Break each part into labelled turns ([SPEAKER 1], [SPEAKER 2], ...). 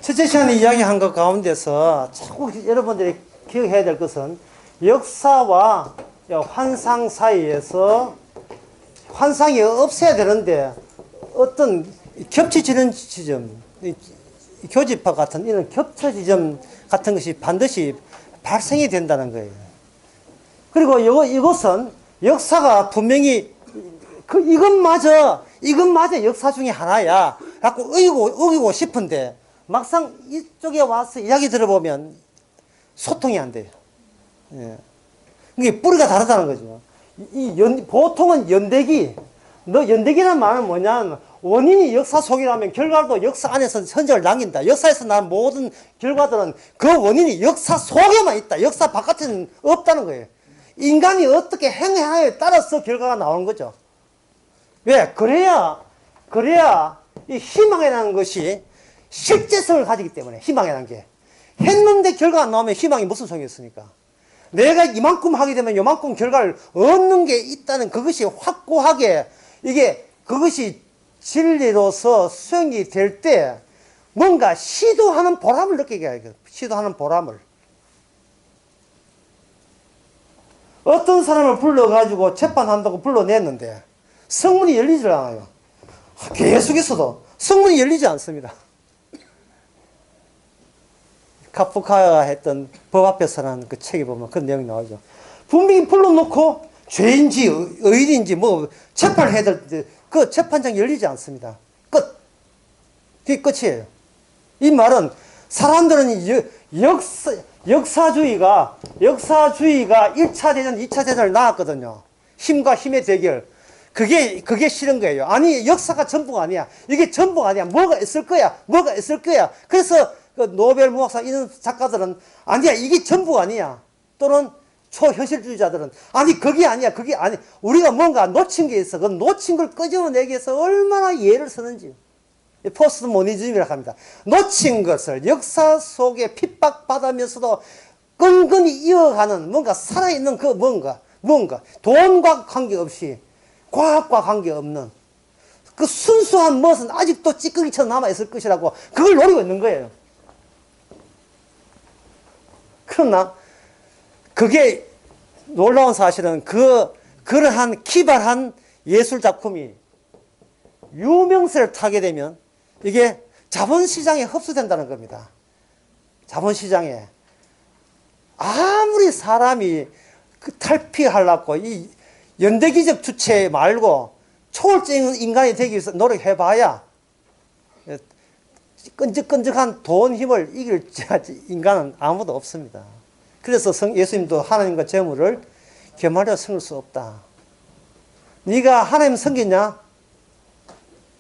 [SPEAKER 1] 첫째 시간에 이야기한 것 가운데서 자꾸 여러분들이 기억해야 될 것은 역사와 환상 사이에서 환상이 없어야 되는데 어떤 겹쳐지는 지점, 교집합 같은 이런 겹쳐 지점 같은 것이 반드시 발생이 된다는 거예요. 그리고 이것은 역사가 분명히 이것마저 역사 중에 하나야 라고 어기고 싶은데 막상 이쪽에 와서 이야기 들어보면 소통이 안 돼요. 예. 이게 뿌리가 다르다는 거죠. 보통은 연대기란 말은 뭐냐면 원인이 역사 속이라면 결과도 역사 안에서 흔적을 남긴다. 역사에서 난 모든 결과들은 그 원인이 역사 속에만 있다. 역사 바깥에는 없다는 거예요. 인간이 어떻게 행하에 따라서 결과가 나오는 거죠. 왜? 그래야 이 희망이라는 것이 실제성을 가지기 때문에, 희망이라는 게. 했는데 결과가 안 나오면 희망이 무슨 소용이 있습니까? 내가 이만큼 하게 되면 이만큼 결과를 얻는 게 있다는 그것이 확고하게, 그것이 진리로서 수용이 될 때 뭔가 시도하는 보람을 느끼게 해요. 시도하는 보람을. 어떤 사람을 불러가지고 재판한다고 불러냈는데 성문이 열리질 않아요. 계속해서도 성문이 열리지 않습니다. 카프카가 했던 법 앞에서라는 그 책에 보면 그런 내용이 나오죠. 분명히 불러놓고 죄인지 의인인지 뭐 재판을 해야 될 때 그 재판장이 열리지 않습니다. 끝. 그게 끝이에요. 이 말은 사람들은 역사주의가 1차 대전, 2차 대전을 낳았거든요. 힘과 힘의 대결. 그게 싫은 거예요. 아니, 역사가 전부가 아니야. 이게 전부가 아니야. 뭐가 있을 거야. 그래서 그 노벨 문학상 이런 작가들은 아니야. 이게 전부가 아니야. 또는 초현실주의자들은 아니, 그게 아니야. 우리가 뭔가 놓친 게 있어. 그 놓친 걸 끄집어내기 위해서 얼마나 예를 쓰는지. 포스트 모더니즘이라고 합니다. 놓친 것을 역사 속에 핍박받으면서도 끈끈이 이어가는 뭔가 살아있는 그 뭔가 돈과 관계없이 과학과 관계없는 그 순수한 멋은 아직도 찌꺼기처럼 남아있을 것이라고 그걸 노리고 있는 거예요. 그러나 그게 놀라운 사실은 그러한 기발한 예술 작품이 유명세를 타게 되면 이게 자본시장에 흡수된다는 겁니다. 자본시장에. 아무리 사람이 탈피하려고 이 연대기적 주체 말고 초월적인 인간이 되기 위해서 노력해봐야 끈적끈적한 돈 힘을 이길 인간은 아무도 없습니다. 그래서 예수님도 하나님과 재물을 겸하려 섬길 수 없다. 네가 하나님 섬기냐?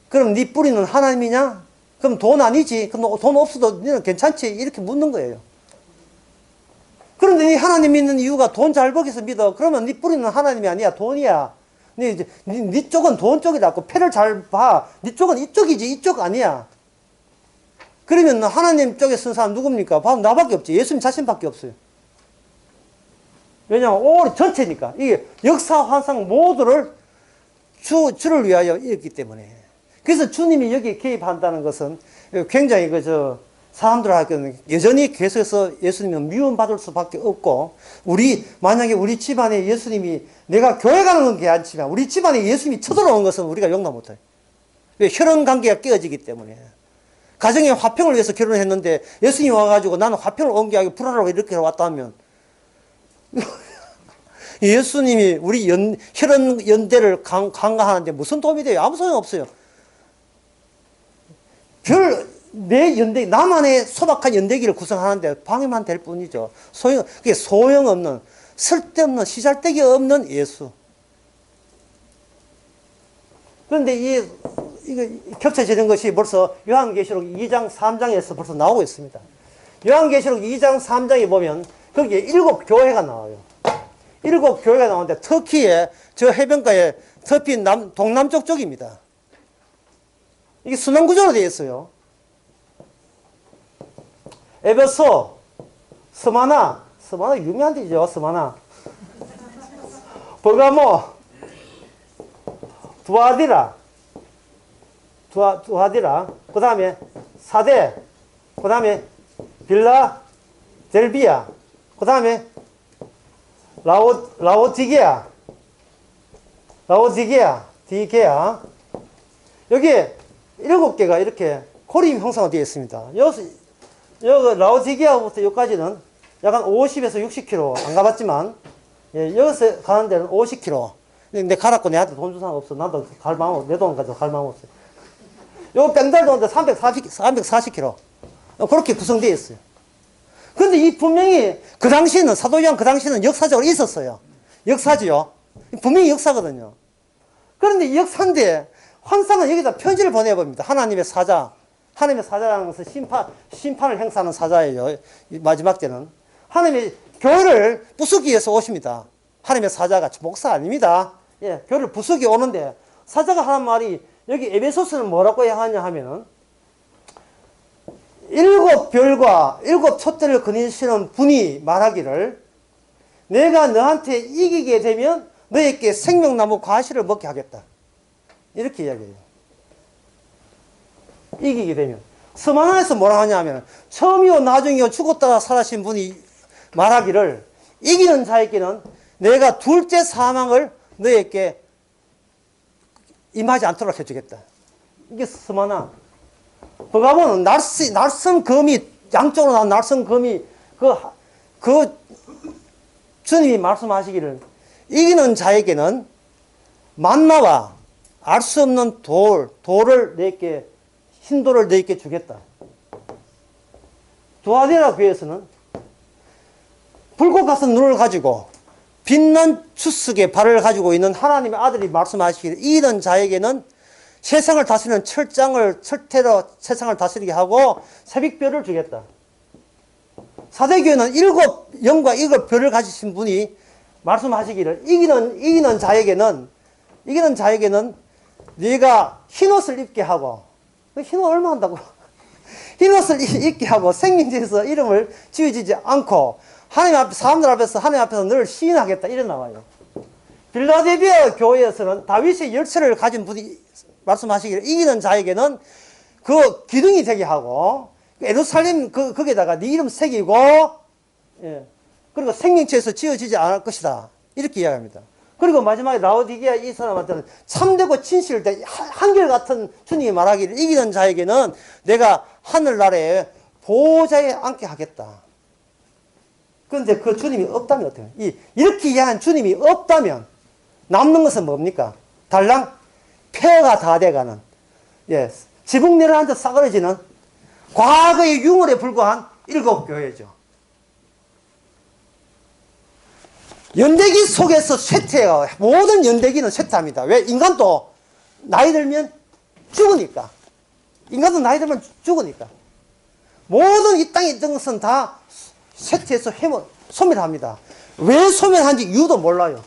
[SPEAKER 1] 그럼 네 뿌리는 하나님이냐? 그럼 돈 아니지? 그럼 돈 없어도 너는 괜찮지? 이렇게 묻는 거예요. 그런데 네 하나님 믿는 이유가 돈 잘 벌기서 믿어. 그러면 네 뿌리는 하나님이 아니야. 돈이야. 네 쪽은 돈 쪽이라고. 패를 잘 봐. 네 쪽은 이쪽이지. 이쪽 아니야. 그러면 하나님 쪽에 쓴 사람 누굽니까? 바로 나밖에 없지. 예수님 자신밖에 없어요. 왜냐하면 오리 전체니까. 이게 역사 환상 모두를 주를 위하여 이었기 때문에. 그래서 주님이 여기에 개입한다는 것은 굉장히 사람들한테는 여전히 계속해서 예수님은 미움받을 수밖에 없고, 만약에 우리 집안에 예수님이, 내가 교회 가는 건 괜찮지만 우리 집안에 예수님이 쳐들어오는 것은 우리가 용납 못해요. 왜? 혈연 관계가 깨어지기 때문에. 가정의 화평을 위해서 결혼을 했는데 예수님이 와가지고 나는 화평을 옮겨하기 불안하고 이렇게 왔다면 예수님이 우리 혈연 연대를 강화하는데 무슨 도움이 돼요? 아무 소용 없어요. 내 연대, 나만의 소박한 연대기를 구성하는데 방해만 될 뿐이죠. 그게 소용없는, 쓸데없는, 시잘데기 없는 예수. 그런데 이거 겹쳐지는 것이 벌써 요한계시록 2장, 3장에서 벌써 나오고 있습니다. 요한계시록 2장, 3장에 보면 거기에 7교회가 나와요. 7교회가 나오는데 터키의 저 해변가에 터키 동남쪽 쪽입니다. 이게 순환구조로 되어 있어요. 에베소, 스마나 유명한 데죠. 스마나, 버가모, 두아디라, 그 다음에 사대, 그 다음에 빌라델비아, 그 다음에 라오디게아, 디게아. 여기에 7개가 이렇게 고림 형상으로 되어 있습니다. 여기 라오디게아부터 여기까지는 약간 50에서 60km 안 가봤지만, 예, 여기서 가는 데는 50km. 근데 가라고 내한테 돈 줄 사람 없어. 나도 갈 마음 없어. 내 돈 가지고 갈 마음 없어. 요 뺑달도 오는데 340km. 그렇게 구성되어 있어요. 근데 이 분명히 그 당시에는, 사도요한 그 당시에는 역사적으로 있었어요. 역사지요. 분명히 역사거든요. 그런데 이 역사인데 환상은 여기다 편지를 보내봅니다. 하나님의 사자. 하나님의 사자라는 것은 심판을 행사하는 사자예요. 마지막 때는. 하나님의 교회를 부수기 위해서 오십니다. 하나님의 사자가 목사 아닙니다. 예, 교회를 부수기 오는데 사자가 하는 말이 여기 에베소서는 뭐라고 해야 하냐 하면은 7별과 7촛대를 거니시는 분이 말하기를 내가 너한테 이기게 되면 너에게 생명나무 과실을 먹게 하겠다. 이렇게 이야기해요. 이기게 되면. 서만화에서 뭐라 하냐 하면 처음이요 나중이요 죽었다가 살아신 분이 말하기를 이기는 자에게는 내가 둘째 사망을 너에게 임하지 않도록 해주겠다. 이게 서만화. 버가보는 날선 검이, 양쪽으로 나온 날선 검이, 그 주님이 말씀하시기를 이기는 자에게는 만나와 알 수 없는 돌을 내게, 흰돌을 내게 주겠다. 두아데라 교회에서는 붉고 같은 눈을 가지고 빛난 추석에 발을 가지고 있는 하나님의 아들이 말씀하시기를 이기는 자에게는 세상을 다스리는 철퇴로 세상을 다스리게 하고 새벽별을 주겠다. 사대교회는 7영과 7별을 가지신 분이 말씀하시기를 이기는 자에게는 네가 흰옷을 입게 하고, 흰옷 얼마 한다고? 흰옷을 입게 하고 생명지에서 이름을 지어지지 않고 하나님 앞에, 사람들 앞에서 하나님 앞에서 늘 시인하겠다. 이래 나와요. 빌라델비아 교회에서는 다윗의 열쇠를 가진 분이 말씀하시기를 이기는 자에게는 그 기둥이 되게 하고 예루살렘 거기에다가 네 이름 새기고, 예, 그리고 생명체에서 지어지지 않을 것이다. 이렇게 이야기합니다. 그리고 마지막에 라오디게아 이 사람한테는 참되고 진실된 한결같은 주님이 말하기를 이기는 자에게는 내가 하늘나라에 보호자에 앉게 하겠다. 그런데 그 주님이 없다면 어때요? 이렇게 이해한 주님이 없다면 남는 것은 뭡니까? 달랑 폐허가 다 돼가는, 예, 지붕 내려앉아 싸그러지는 과거의 유물에 불과한 7교회죠. 연대기 속에서 쇠퇴해요. 모든 연대기는 쇠퇴합니다. 왜? 인간도 나이 들면 죽으니까. 인간도 나이 들면 죽으니까. 모든 이 땅에 있던 것은 다 쇠퇴해서 소멸합니다. 왜 소멸한지 이유도 몰라요.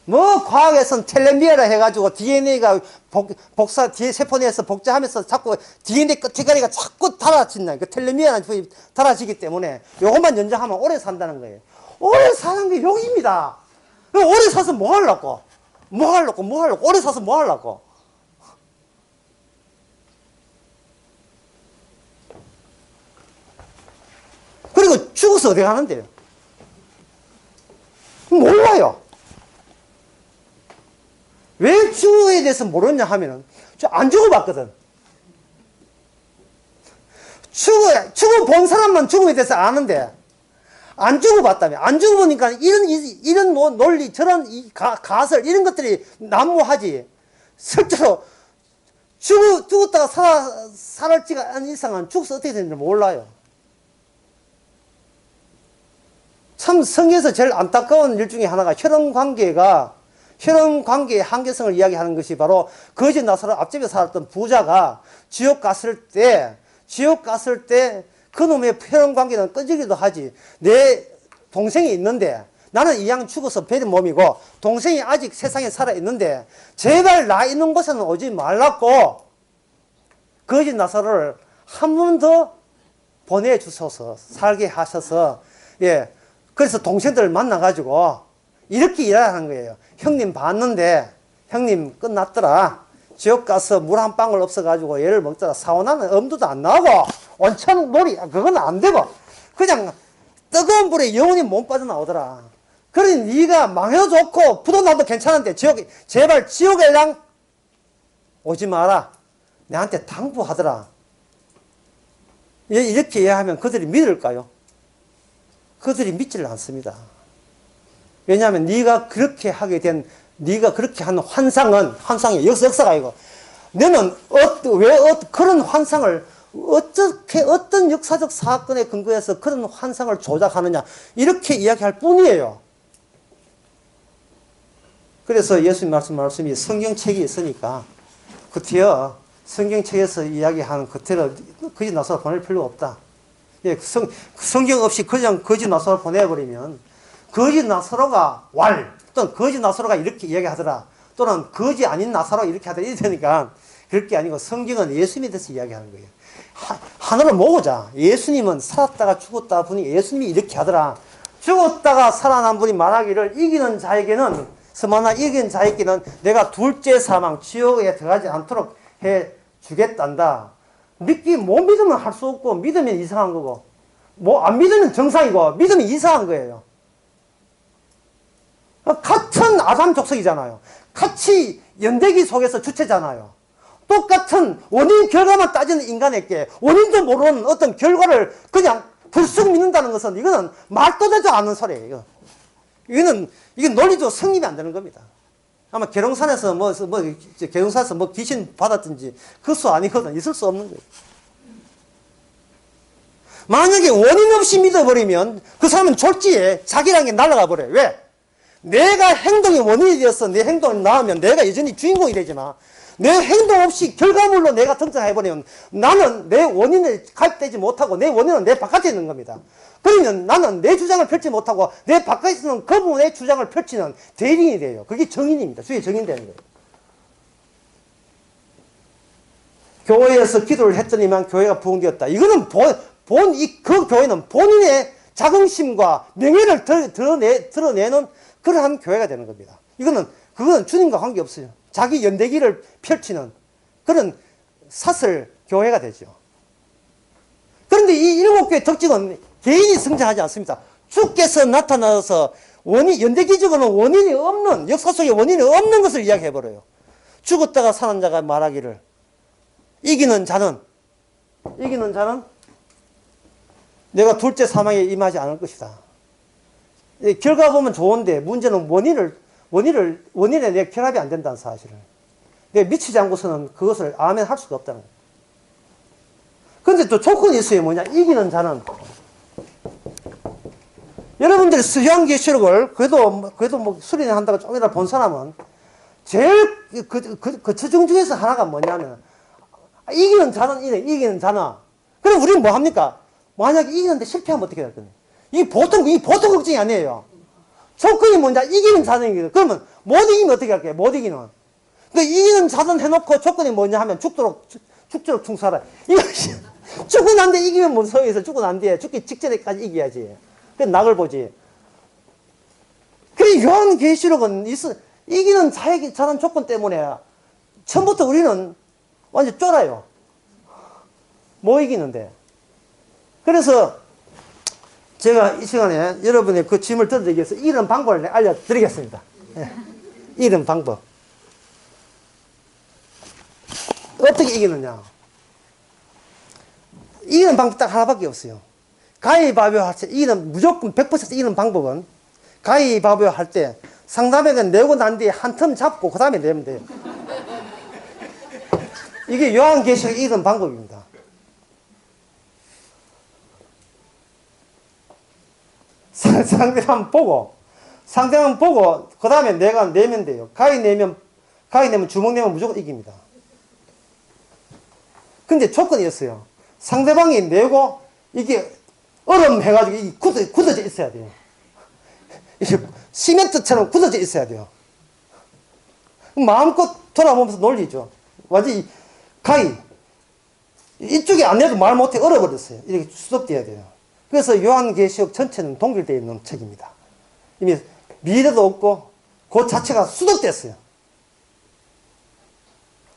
[SPEAKER 1] 뭐 과학에서는 텔레미어라 해가지고 DNA가 뒤에 세포내에서 복제하면서 자꾸 DNA 끝대가리가 자꾸 달아진다. 그 텔레미어라는 부분이 달아지기 때문에 요것만 연장하면 오래 산다는 거예요. 오래 사는 게 욕입니다. 오래 사서 뭐 하려고? 오래 사서 뭐 하려고? 그리고 죽어서 어디 가는데요? 몰라요. 왜 죽어에 대해서 모르냐 하면은, 저 안 죽어봤거든. 죽어본 사람만 죽음에 대해서 아는데, 안 죽어봤다며. 안 죽어보니까 이런 뭐 논리, 저런 가설, 이런 것들이 난무하지. 실제로 죽었다가 살았지가 않은 이상은 죽어서 어떻게 되는지 몰라요. 참 성경에서 제일 안타까운 일 중에 하나가 혈연관계의 한계성을 이야기하는 것이 바로 거짓 나사로 앞집에 살았던 부자가 지옥 갔을 때 그놈의 혈연관계는 꺼지기도 하지. 내 동생이 있는데 나는 이왕 죽어서 베린 몸이고 동생이 아직 세상에 살아있는데 제발 나 있는 곳에는 오지 말라고 거짓 나사로를 한 번 더 보내주셔서 살게 하셔서, 예, 그래서 동생들을 만나가지고 이렇게 일하는 거예요. 형님 봤는데 형님 끝났더라. 지옥 가서 물 한 방울 없어가지고 얘를 먹다가 사원하면 엄두도 안 나고 온천 놀이 그건 안 되고 그냥 뜨거운 불에 영원히 못 빠져나오더라. 그러니 네가 망해도 좋고 부도나도 괜찮은데 제발 지옥에 랑 오지 마라. 내한테 당부하더라. 이렇게 이해하면 그들이 믿을까요? 그들이 믿지를 않습니다. 왜냐하면 네가 그렇게 하게 된 네가 그렇게 한 환상이 역사가 아니고 너는 그런 환상을 어떻게 어떤 역사적 사건에 근거해서 그런 환상을 조작하느냐 이렇게 이야기할 뿐이에요. 그래서 예수님 말씀이 성경책이 있으니까 그때요 성경책에서 이야기하는 그때로 거짓 나사로 보낼 필요 없다. 예, 성경 없이 그냥 거짓 나사로 보내버리면 거짓 나사로가 또는 거짓 나사로가 이렇게 이야기하더라 또는 거짓 아닌 나사로가 이렇게 하더라 이렇게 되니까 그럴 게 아니고 성경은 예수님에 대해서 이야기하는 거예요. 하나를 모으자. 예수님은 살았다가 죽었다 분이 예수님이 이렇게 하더라. 죽었다가 살아난 분이 말하기를 이기는 자에게는 스마나 이긴 자에게는 내가 둘째 사망 지옥에 들어가지 않도록 해 주겠단다. 못 믿으면 할 수 없고 믿으면 이상한 거고 안 믿으면 정상이고 믿으면 이상한 거예요. 같은 아담 족속이잖아요. 같이 연대기 속에서 주체잖아요. 똑같은 원인 결과만 따지는 인간에게 원인도 모르는 어떤 결과를 그냥 불쑥 믿는다는 것은 이거는 말도 되지 않는 소리예요. 이건 논리도 성립이 안 되는 겁니다. 아마 계룡산에서 계룡산에서 귀신 받았든지 그 수 아니거든. 있을 수 없는 거예요. 만약에 원인 없이 믿어버리면 그 사람은 졸지에 자기라는 게 날아가 버려요. 왜? 내가 행동이 원인이 되어서 내 행동이 나오면 내가 여전히 주인공이 되지만 내 행동 없이 결과물로 내가 등장해버리면 나는 내 원인을 가입되지 못하고 내 원인은 내 바깥에 있는 겁니다. 그러면 나는 내 주장을 펼치지 못하고 내 바깥에 있는 그분의 주장을 펼치는 대리인이 돼요. 그게 정인입니다. 주의 정인 되는 거예요. 교회에서 기도를 했더니만 교회가 부흥되었다. 이거는 그 교회는 본인의 자긍심과 명예를 드러내는 그러한 교회가 되는 겁니다. 그거는 주님과 관계없어요. 자기 연대기를 펼치는 그런 사설 교회가 되죠. 그런데 이 7개의 특징은 개인이 성장하지 않습니다. 주께서 나타나서 연대기적으로는 원인이 없는, 역사 속에 원인이 없는 것을 이야기해버려요. 죽었다가 사는 자가 말하기를 이기는 자는 내가 둘째 사망에 임하지 않을 것이다. 결과 보면 좋은데 문제는 원인에 내 결합이 안 된다는 사실을. 내가 미치지 않고서는 그것을 아멘 할 수가 없다는 거예요. 그런데 또 조건이 있어요. 뭐냐? 이기는 자는. 여러분들이 수양계시록을 그래도 수련한다고 조금이라도 본 사람은 제일 그 처중 중에서 하나가 뭐냐면 이기는 자는 이기는 자나. 그럼 우리는 뭐 합니까? 만약에 이기는데 실패하면 어떻게 될 거냐? 이 보통 걱정이 아니에요. 조건이 뭐냐? 이기는 자는 그러면 못 이기면 어떻게 할게요? 못 이기는. 근데 이기는 자는 해놓고 조건이 뭐냐 하면 죽도록 충사라. 이거 죽고 난 뒤에 이기면 뭔 소용이 있어? 죽고 난 뒤에 죽기 직전에까지 이겨야지. 그 낙을 보지. 그래 요한계시록은 이기는 자는 조건 때문에 처음부터 우리는 완전 쫄아요. 못 이기는데. 그래서 제가 이 시간에 여러분의 그 짐을 들어드리기 위해서 이런 방법을 알려드리겠습니다. 예. 이런 방법. 어떻게 이기느냐. 이기는 방법 딱 하나밖에 없어요. 가위바위보 할 때, 무조건 100% 이기는 방법은 가위바위보 할 때 상대방은 내고 난 뒤에 한 텀 잡고 그 다음에 내면 돼요. 이게 요한계시록에 이기는 방법입니다. 상대방 보고 그 다음에 내가 내면 돼요. 가위 내면 주먹 내면 무조건 이깁니다. 근데 조건이었어요. 상대방이 내고 이게 얼음 해가지고 이게 굳어져 있어야 돼요. 이게 시멘트처럼 굳어져 있어야 돼요. 마음껏 돌아보면서 놀리죠. 완전히 가위 이쪽에 안 내도 말 못해 얼어버렸어요. 이렇게 수습돼야 돼요. 그래서 요한계시록 전체는 동결되어 있는 책입니다. 이미 미래도 없고 그 자체가 수독됐어요.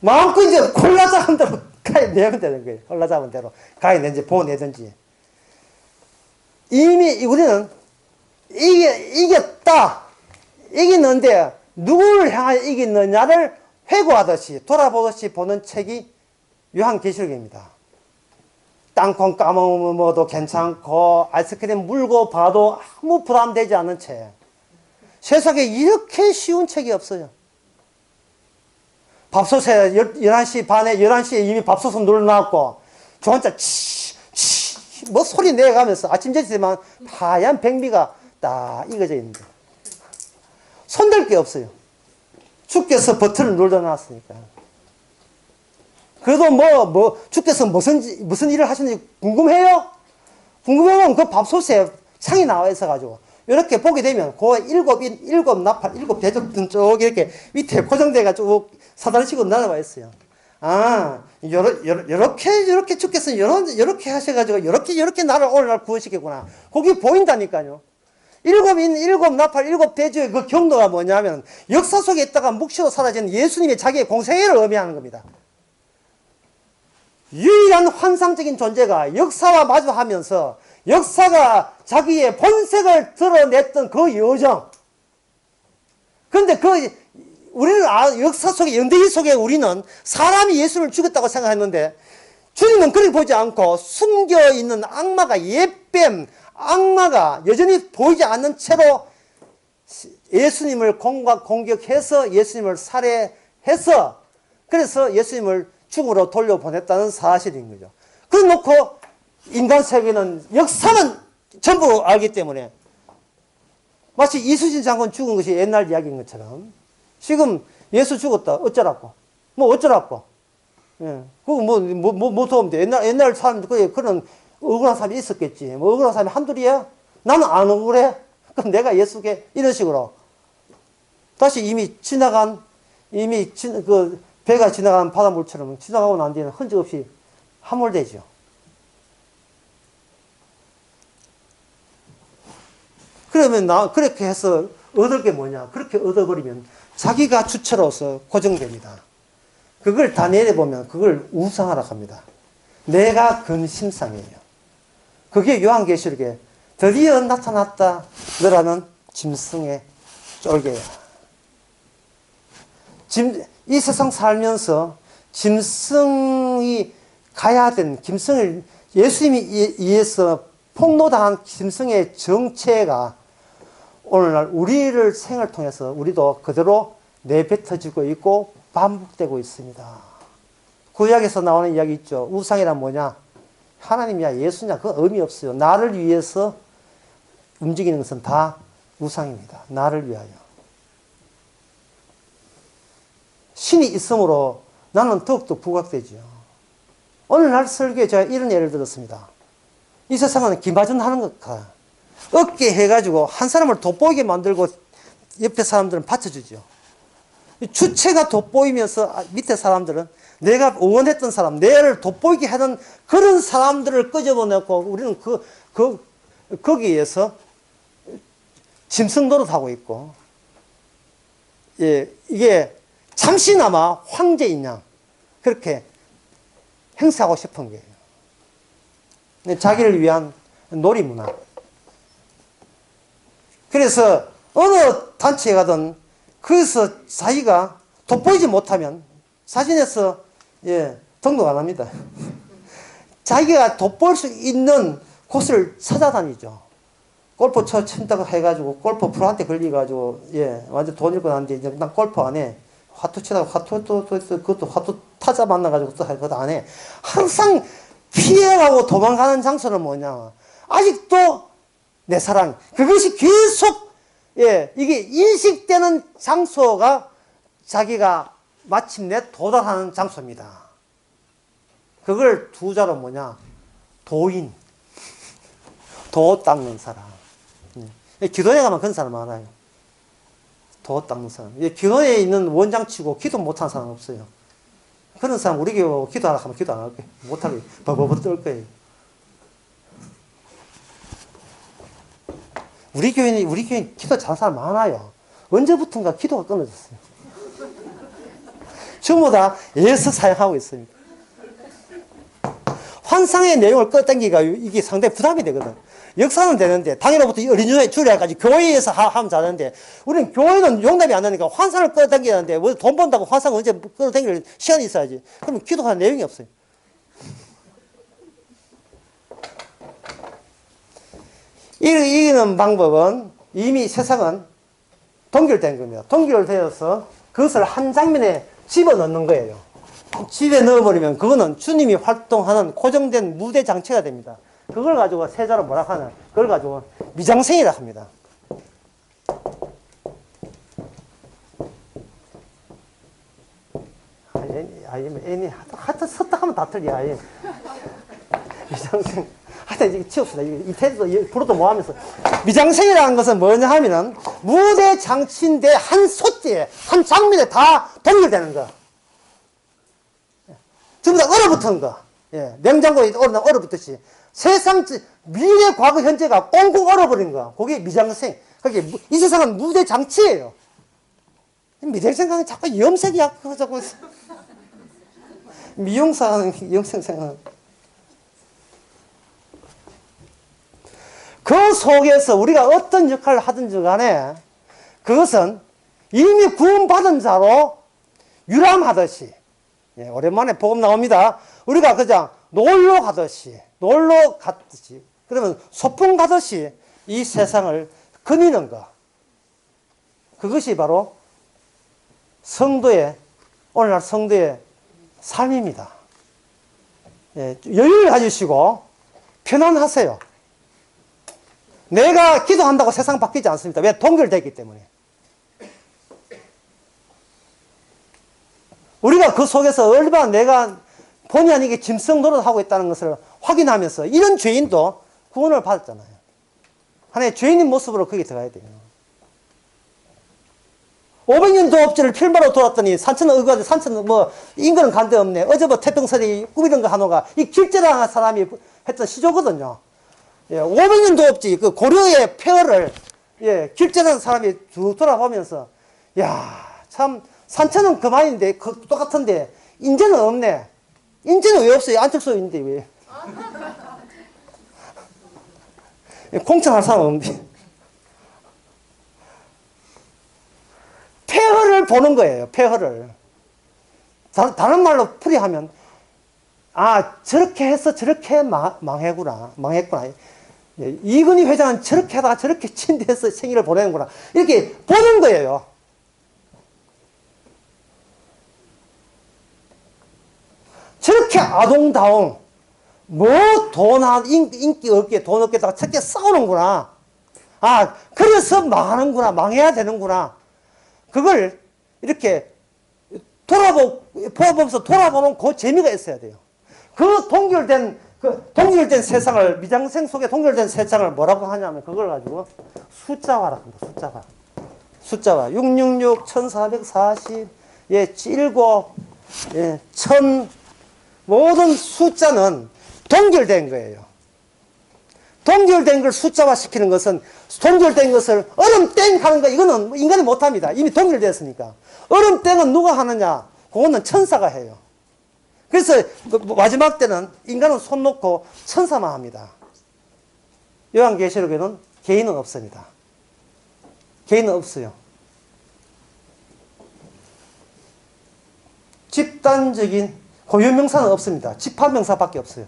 [SPEAKER 1] 마음껏 이제 콜라잡은 대로 가해내면 되는 거예요. 콜라잡은 대로 가해내든지 보내든지. 이미 우리는 이겼다. 이기는데 누구를 향하여 이기느냐를 회고하듯이 돌아보듯이 보는 책이 요한계시록입니다. 땅콩 까먹어도 괜찮고 아이스크림 물고 봐도 아무 부담되지 않는 책. 세상에 이렇게 쉬운 책이 없어요. 밥솥에 11시 반에 11시에 이미 밥솥은 눌러놨고 저 혼자 뭐 소리 내가면서 아침 저녁이지만 하얀 백미가 딱 익어져 있는데 손댈 게 없어요. 주께서 버튼을 눌러놨으니까. 그래도 주께서 무슨 일을 하시는지 궁금해요? 궁금하면 그 밥솥에 창이 나와 있어가지고, 이렇게 보게 되면, 그 일곱 나팔, 일곱 대접등 쭉 이렇게 밑에 고정돼가지고 사다리식으로 날아와 있어요. 아, 요렇게 주께서 요렇게 하셔가지고, 요렇게 나를 오늘날 구하시겠구나. 거기 보인다니까요. 일곱 나팔, 일곱 대주의 그 경도가 뭐냐면, 역사 속에 있다가 묵시로 사라진 예수님의 자기의 공생애를 의미하는 겁니다. 유일한 환상적인 존재가 역사와 마주하면서 역사가 자기의 본색을 드러냈던 그 여정. 그런데 우리는 역사 속에, 연대기 속에 우리는 사람이 예수를 죽였다고 생각했는데 주님은 그렇게 보지 않고 숨겨있는 악마가 옛뱀, 악마가 여전히 보이지 않는 채로 예수님을 공격해서 예수님을 살해해서 그래서 예수님을 죽음으로 돌려보냈다는 사실인 거죠. 그래 놓고 인간 세계는 역사는 전부 알기 때문에 마치 이순신 장군 죽은 것이 옛날 이야기인 것처럼 지금 예수 죽었다 어쩌라고 어쩌라고 그거 뭐 도움 돼. 옛날 사람들 그런 억울한 사람이 있었겠지. 억울한 사람이 한둘이야? 나는 안 억울해. 그럼 내가 예수께 이런 식으로 다시 이미 배가 지나간 바닷물처럼 지나가고 난 뒤에는 흔적 없이 함몰되죠. 그러면 그렇게 해서 얻을 게 뭐냐? 그렇게 얻어버리면 자기가 주체로서 고정됩니다. 그걸 다 내려보면 그걸 우상하라 합니다. 내가 근심상이에요. 그게 요한계시록에 드디어 나타났다. 너라는 짐승의 쫄개야. 이 세상 살면서 짐승이 가야 된, 짐승을 예수님이 의해서 폭로당한 짐승의 정체가 오늘날 우리를 생을 통해서 우리도 그대로 내뱉어지고 있고 반복되고 있습니다. 구약에서 나오는 이야기 있죠. 우상이란 뭐냐? 하나님이야 예수냐? 그건 의미 없어요. 나를 위해서 움직이는 것은 다 우상입니다. 나를 위하여. 신이 있으므로 나는 더욱더 부각되죠. 오늘날 설교에 제가 이런 예를 들었습니다. 이 세상은 김바준 하는 것 같아. 어깨 해가지고 한 사람을 돋보이게 만들고 옆에 사람들은 받쳐주죠. 주체가 돋보이면서 밑에 사람들은 내가 응원했던 사람, 내를 돋보이게 하던 그런 사람들을 끄집어내고 우리는 거기에서 짐승 노릇하고 있고, 예, 이게 잠시나마 황제인 양 그렇게 행사하고 싶은 거예요. 자기를 위한 놀이문화. 그래서 어느 단체에 가든 거기서 자기가 돋보이지 못하면 사진에서 등록 안 합니다. 자기가 돋보일 수 있는 곳을 찾아다니죠. 골프 친다고 해가지고 골프 프로한테 걸려가지고 완전 돈 잃고 났는데 이제 난 골프 안 해. 화투 치다가 그것도 화투 타자 만나가지고 또 그것도 안 해. 항상 피해가고 도망가는 장소는 뭐냐? 아직도 내 사랑. 그것이 계속 이게 인식되는 장소가 자기가 마침내 도달하는 장소입니다. 그걸 두 자로 뭐냐? 도인. 도 닦는 사람. 기도에 가면 그런 사람 많아요. 도 닦는 사람. 기도에 있는 원장치고 기도 못하는 사람 없어요. 그런 사람 우리 교회 기도하라 하면 기도 안 할 거예요. 못하게 버버버 떨 거예요. 우리 교회는 기도 잘하는 사람 많아요. 언제부턴가 기도가 끊어졌어요. 전부 다 예서 사용하고 있습니다. 환상의 내용을 끌어당기기가 이게 상당히 부담이 되거든. 역사는 되는데, 당일로부터 어린이집에 줄여가지고 교회에서 하면 자는데, 우리는 교회는 용납이 안 되니까 환상을 끌어당기는데, 뭐 돈 번다고 환상 언제 끌어당길 시간이 있어야지. 그러면 기도하는 내용이 없어요. 이기는 방법은 이미 세상은 동결된 겁니다. 동결되어서 그것을 한 장면에 집어넣는 거예요. 집에 넣어버리면 그거는 주님이 활동하는 고정된 무대 장치가 됩니다. 그걸 가지고 세자로 뭐라 하나, 그걸 가지고 미장센이라 합니다. 애니 하여튼 섰다 하면 다 틀려. 미장센. 하여튼 이제 치웁시다. 이 테드도 프로도 뭐 하면서. 미장센이라는 것은 뭐냐 하면은 무대 장치인데 한 소재에, 한 장면에 다 동결되는 거. 전부 다 얼어붙은 거. 예, 냉장고에 얼어붙듯이. 세상, 미래, 과거, 현재가 꽁꽁 얼어버린 거. 그게 미장센. 그게 이 세상은 무대 장치예요. 미장센은 자꾸 염색이야. 자꾸. 미용사는 염색생은. 그 속에서 우리가 어떤 역할을 하든지 간에 그것은 이미 구원받은 자로 유람하듯이, 예, 오랜만에 복음 나옵니다. 우리가 그냥 놀러 갔듯이, 그러면 소풍 가듯이 이 세상을 거니는 것. 그것이 바로 오늘날 성도의 삶입니다. 예, 여유를 가지시고 편안하세요. 내가 기도한다고 세상 바뀌지 않습니다. 왜? 동결되기 때문에. 우리가 그 속에서 얼마나 내가 본의 아니게 짐승 노릇하고 있다는 것을 확인하면서 이런 죄인도 구원을 받았잖아요. 하나의 죄인인 모습으로 거기 들어가야 돼요. 500년 도업지를 필마로 돌았더니 산천은 의거하지 산천은 뭐 인근은 간데 없네. 어제부터 태평설이 꾸미던 거 하노가 이 길재라는 사람이 했던 시조거든요. 예, 500년 도업지 그 고려의 폐허를, 예, 길재라는 사람이 쭉 돌아보면서, 야, 참 산천은 그만인데 똑같은데 인재는 없네. 인재는 왜 없어요? 안철수 있는데 왜? 공천할 사람 없는데. 폐허를 보는 거예요. 폐허를. 다른 말로 풀이하면, 아, 저렇게 해서 저렇게 망했구나. 예, 이건희 회장은 저렇게 하다가 저렇게 침대에서 생일을 보내는구나. 이렇게 보는 거예요. 저렇게 아동다운, 뭐 인기 없게 돈 없게다가 저렇게 싸우는구나. 아, 그래서 망하는구나. 망해야 되는구나. 그걸 이렇게 보면서 돌아보는 그 재미가 있어야 돼요. 그 동결된 세상을, 미장생 속에 동결된 세상을 뭐라고 하냐면 그걸 가지고 숫자화라 합니다. 숫자화. 666, 1440, 예, 7, 예, 1000, 모든 숫자는 동결된 거예요. 동결된 걸 숫자화 시키는 것은, 동결된 것을 얼음땡 하는 거, 이거는 인간이 못합니다. 이미 동결됐으니까. 얼음땡은 누가 하느냐? 그거는 천사가 해요. 그래서 마지막 때는 인간은 손 놓고 천사만 합니다. 요한계시록에는 개인은 없습니다. 개인은 없어요. 집단적인 고유명사는 없습니다. 집합명사밖에 없어요.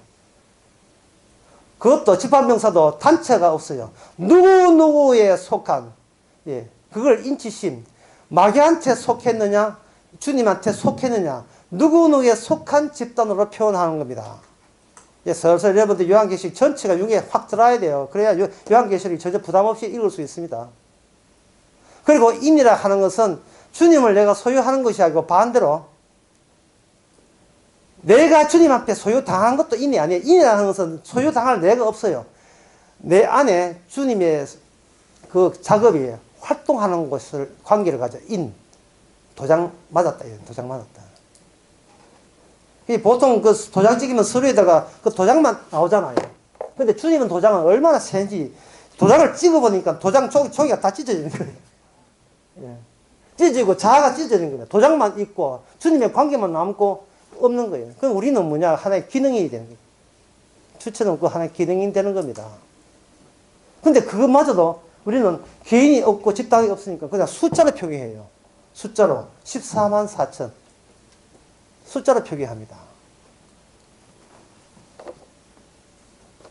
[SPEAKER 1] 그것도 집합명사도 단체가 없어요. 누구누구에 속한, 예, 그걸 인치심, 마귀한테 속했느냐, 주님한테 속했느냐, 누구누구에 속한 집단으로 표현하는 겁니다. 예, 슬슬 여러분들 요한계시록 전체가 여기에 확 들어야 돼요. 그래야 요한계시록이 전혀 부담 없이 읽을 수 있습니다. 그리고 인이라 하는 것은 주님을 내가 소유하는 것이 아니고 반대로 내가 주님 앞에 소유당한 것도 인이 아니에요. 인이라는 것은 소유당할 내가 없어요. 내 안에 주님의 그 작업이 활동하는 것을 관계를 가져. 도장 맞았다. 도장 맞았다. 보통 그 도장 찍으면 서류에다가 그 도장만 나오잖아요. 근데 주님은 도장은 얼마나 센지 도장을 찍어보니까 도장 종이가 다 찢어지는 거예요. 예. 찢어지고 자아가 찢어진 거예요. 도장만 있고 주님의 관계만 남고 없는 거예요. 그럼 우리는 뭐냐? 하나의 기능이 되는 거예요. 주체는 그 하나의 기능이 되는 겁니다. 근데 그것마저도 우리는 개인이 없고 집단이 없으니까 그냥 숫자로 표기해요. 숫자로 14만 4천 숫자로 표기합니다.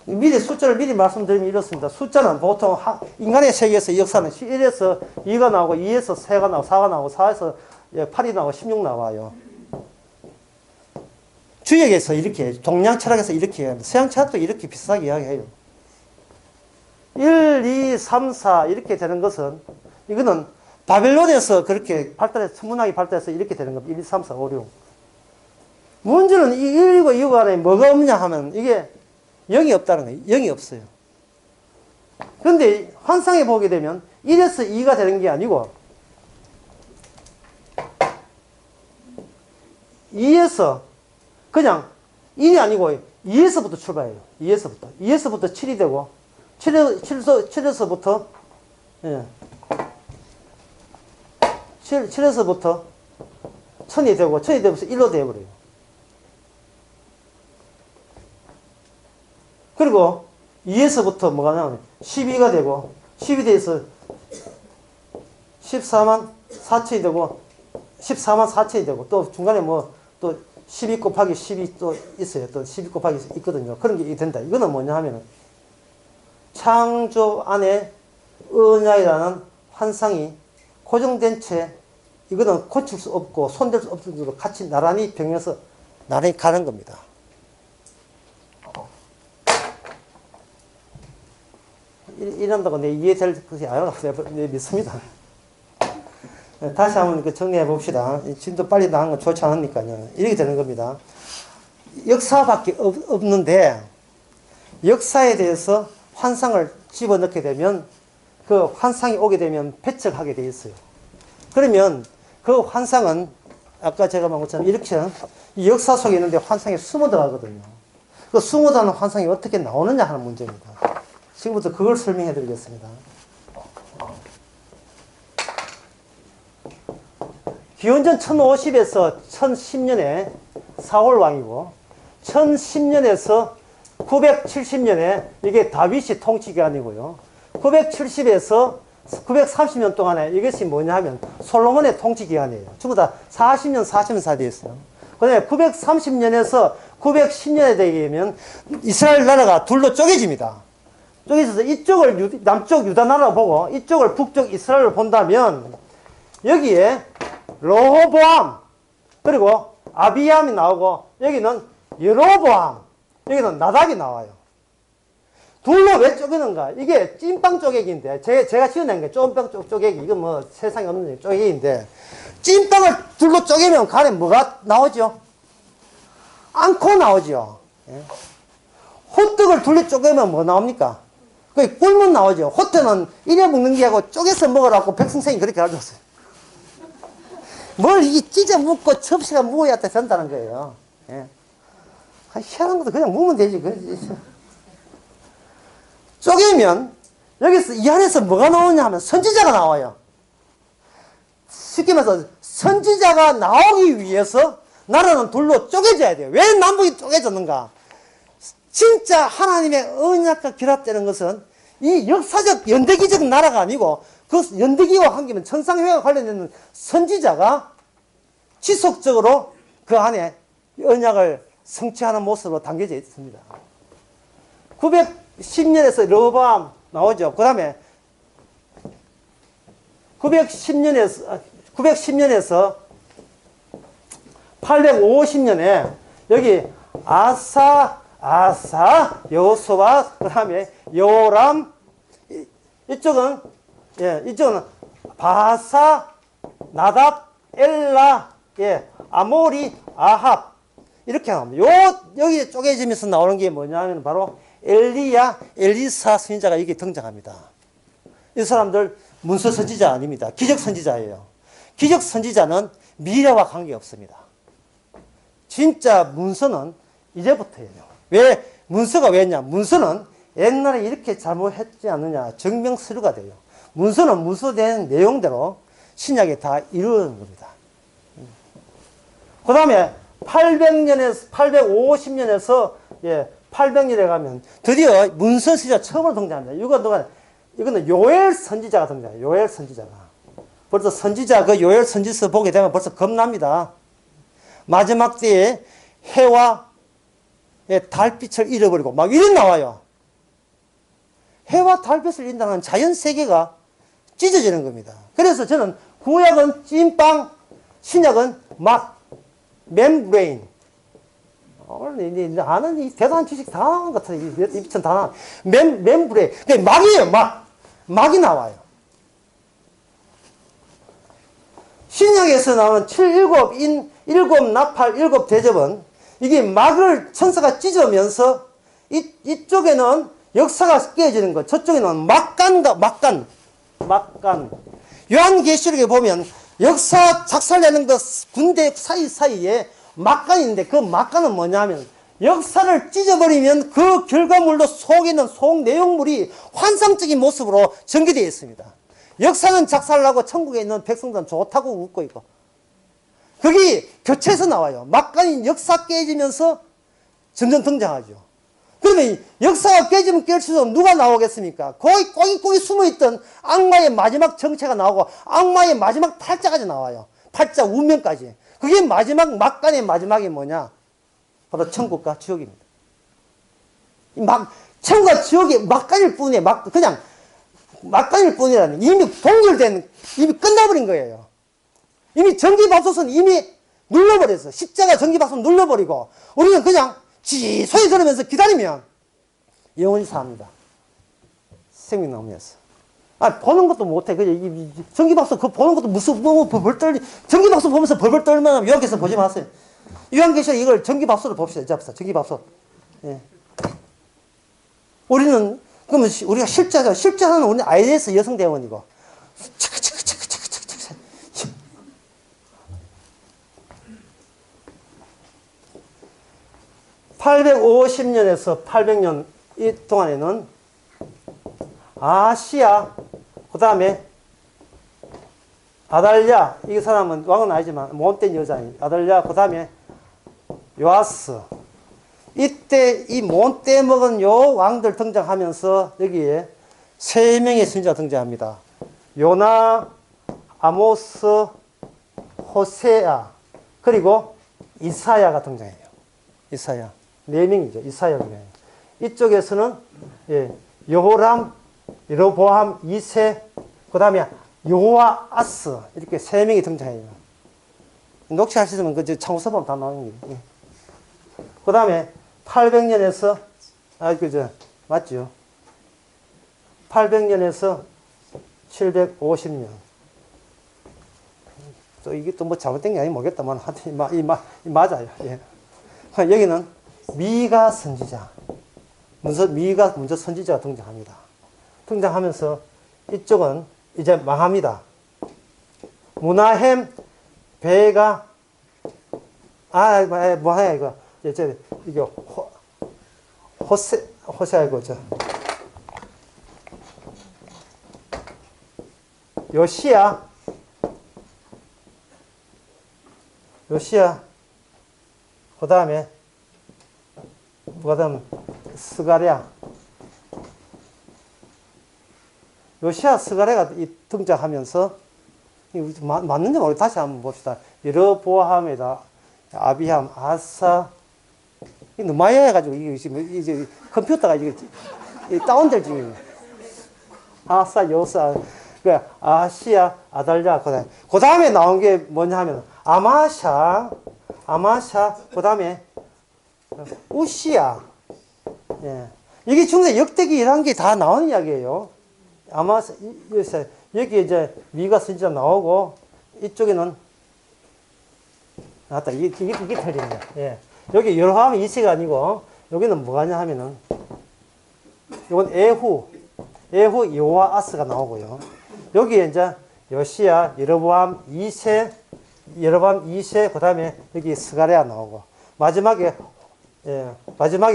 [SPEAKER 1] 미리 숫자를 미리 말씀드리면 이렇습니다. 숫자는 보통 인간의 세계에서 이 역사는 1에서 2가 나오고 2에서 3가 나오고 4가 나오고 4에서 8이 나오고 16 나와요. 주역에서 이렇게 동양 철학에서 이렇게 합니다. 서양 철학도 이렇게 비슷하게 이야기해요. 1, 2, 3, 4 이렇게 되는 것은 이거는 바벨론에서 그렇게 발달해서 천문학이 발달해서 이렇게 되는 겁니다. 1, 2, 3, 4, 5, 6. 문제는 이 1이고 2고 안에 뭐가 없냐 하면 이게 0이 없다는 거예요. 0이 없어요. 그런데 환상에 보게 되면 1에서 2가 되는 게 아니고 2에서 그냥 1이 아니고 2에서부터 출발해요. 2에서부터 7이 되고 7에서부터 7에서부터 1000이 되고 1000이 되면서 1로 되어버려요. 그리고 2에서부터 뭐가 나오냐 12가 되고 10이 돼서 14만 4천이 되고 14만 4천이 되고 또 중간에 뭐 또 12 곱하기 10이 또 있어요. 또 12 곱하기 있거든요. 그런 게 된다. 이거는 뭐냐 하면은 창조 안에 언약이라는 환상이 고정된 채 이거는 고칠 수 없고 손댈 수 없을 정도로 같이 나란히 병해서 나란히 가는 겁니다. 이런다고 내 이해될 것이 아니라고 믿습니다. 다시 한번 정리해 봅시다. 지금도 빨리 나간 건 좋지 않으니까요. 이렇게 되는 겁니다. 역사밖에 없는데 역사에 대해서 환상을 집어넣게 되면 그 환상이 오게 되면 배척하게 돼 있어요. 그러면 그 환상은 아까 제가 말한 것처럼 이렇게 이 역사 속에 있는데 환상이 숨어 들어가거든요. 그 숨어 들어가는 환상이 어떻게 나오느냐 하는 문제입니다. 지금부터 그걸 설명해 드리겠습니다. 기원전 1050에서 1010년에 사울 왕이고 1010년에서 970년에 이게 다윗이 통치 기간이고요. 970에서 930년 동안에 이것이 뭐냐 하면 솔로몬의 통치 기간이에요. 전부 다 40년, 40년 사이에 있어요. 그 다음에 930년에서 910년에 되면 이스라엘 나라가 둘로 쪼개집니다. 쪼개져서 이쪽을 남쪽 유다 나라로 보고 이쪽을 북쪽 이스라엘로 본다면 여기에 로호보암 그리고 아비암이 나오고 여기는 여로보암 여기는 나답이 나와요. 둘로 왜 쪼개는가? 이게 찐빵 쪼개기인데 제가 지어낸 게 찐빵 쪼개기 이건 뭐 세상에 없는 쪼개기인데 찐빵을 둘로 쪼개면 간에 뭐가 나오죠? 앙코 나오죠. 예? 호떡을 둘로 쪼개면 뭐 나옵니까? 그 꿀물 나오죠. 호떡은 이래 먹는 게 하고 쪼개서 먹으라고 백성생이 그렇게 가르쳤어요. 뭘 이게 찢어 먹고 접시가 무어야 된다는 거예요. 예. 희한한 것도 그냥 먹으면 되지. 쪼개면 여기서 이 안에서 뭐가 나오냐 하면 선지자가 나와요. 쉽게 말해서 선지자가 나오기 위해서 나라는 둘로 쪼개져야 돼요. 왜 남북이 쪼개졌는가? 진짜 하나님의 언약과 결합되는 것은 이 역사적 연대기적 나라가 아니고 그 연대기와 함께면 천상회와 관련된 선지자가 지속적으로 그 안에 언약을 성취하는 모습으로 담겨져 있습니다. 910년에서 르호보암 나오죠. 그 다음에 910년에서 850년에 여기 아사, 여호수아, 그 다음에 요람, 이쪽은 바사, 나답, 엘라, 아모리, 아합. 이렇게 나옵니다. 여기 쪼개지면서 나오는 게 뭐냐면 바로 엘리야, 엘리사 선지자가 여기 등장합니다. 이 사람들 문서 선지자 아닙니다. 기적 선지자예요. 기적 선지자는 미래와 관계없습니다. 진짜 문서는 이제부터예요. 왜 문서가 왜냐? 문서는 옛날에 이렇게 잘못했지 않느냐 증명서류가 돼요. 문서는 문서된 내용대로 신약에 다 이루어진 겁니다. 그 다음에 850년에서 800년에 가면 드디어 문서 선지자 처음으로 등장합니다. 이거는 요엘 선지자가 등장해요. 요엘 선지자가. 벌써 선지자 그 요엘 선지서 보게 되면 벌써 겁납니다. 마지막 때에 해와 달빛을 잃어버리고 막 이런 나와요. 해와 달빛을 잃는다는 자연 세계가 찢어지는 겁니다. 그래서 저는 구약은 찐빵, 신약은 멤브레인. 오늘 아는 이 대단한 지식 다 나온 것 같아요. 미천 다 나와. 멤브레인. 막이에요, 막이 나와요. 신약에서 나오는 7, 7, 나팔, 7 대접은 이게 막을 천사가 찢으면서 이쪽에는 역사가 깨지는 것, 저쪽에는 막간. 요한계시록에 보면 역사 작살내는 것 군대 사이사이에 막간인데 그 막간은 뭐냐면 역사를 찢어버리면 그 결과물로 속에 있는 속 내용물이 환상적인 모습으로 전개되어 있습니다. 역사는 작살나고 천국에 있는 백성들은 좋다고 웃고 있고 그게 교체해서 나와요. 막간인 역사 깨지면서 점점 등장하죠. 그러면 역사가 깨지면 깨질수록 누가 나오겠습니까? 거기 숨어있던 악마의 마지막 정체가 나오고 악마의 마지막 팔자까지 나와요. 팔자 운명까지. 그게 마지막 막간의 마지막이 뭐냐? 바로 천국과 지옥입니다. 천국과 지옥이 막간일 뿐이에요. 그냥 막간일 뿐이라는 이미 동결된 이미 끝나버린 거예요. 이미 전기밥솥은 이미 눌러버렸어. 십자가 전기밥솥 눌러버리고 우리는 그냥 소리 들으면서 기다리면 영원히 삽니다. 생명 나오면서. 보는 것도 못해. 그냥 전기밥솥 보는 것도 무서워. 전기밥솥 보면서 벌벌 떨면 요한계시록 보지 마세요. 요한계시록 이걸 전기밥솥으로 봅시다. 잡시다. 전기밥솥. 예. 우리는 그러면 우리가 실제는 우리는 IS 여성대원이고 850년에서 800년 이 동안에는 아시아, 그 다음에 아달랴, 이 사람은 왕은 아니지만 못된 여자인 아달랴, 그 다음에 요아스. 이때 이 못돼 먹은 요 왕들 등장하면서 여기에 3명의 선지자가 등장합니다. 요나, 아모스, 호세아, 그리고 이사야가 등장해요. 이사야. 4명이죠. 이사야가. 이쪽에서는 여호람, 여로보암 2세, 그 다음에 요아스 이렇게 3명이 등장해요. 녹취하시면 그 창호서 보면 다 나오는 거예요. 그 다음에 800년에서 맞죠? 800년에서 750년. 또 이게 또 뭐 잘못된 게 아닌지 모르겠다만 하여튼 맞아요. 예. 여기는 미가 선지자. 미가 먼저 선지자가 등장합니다. 등장하면서 이쪽은 이제 망합니다. 무나햄, 베가, 뭐야, 이거. 이게, 호세아이고, 요시야, 그 다음에, 스가랴. 요시야, 스가랴가 등장하면서, 맞는지 모르겠어요. 다시 한번 봅시다. 여로보암에다, 아비함, 아사, 너무 많이 해가지고, 이제 컴퓨터가 이게 다운될 중이에요. 아사, 요사, 아시아, 아달랴, 그 다음에 나온 게 뭐냐 하면, 아마샤, 그 다음에, 우시야. 예. 이게 중세 역대기 1단계 다 나오는 이야기예요. 아마샤, 여기 이제 미가 선지자 나오고, 이쪽에는, 이게 틀리네. 예. 여기 여로보암 2세가 아니고, 여기는 뭐가냐 하면은, 이건 에후, 요아스가 나오고요. 여기에 이제 요시야, 여로보암 2세, 그 다음에 여기 스가랴 나오고, 마지막에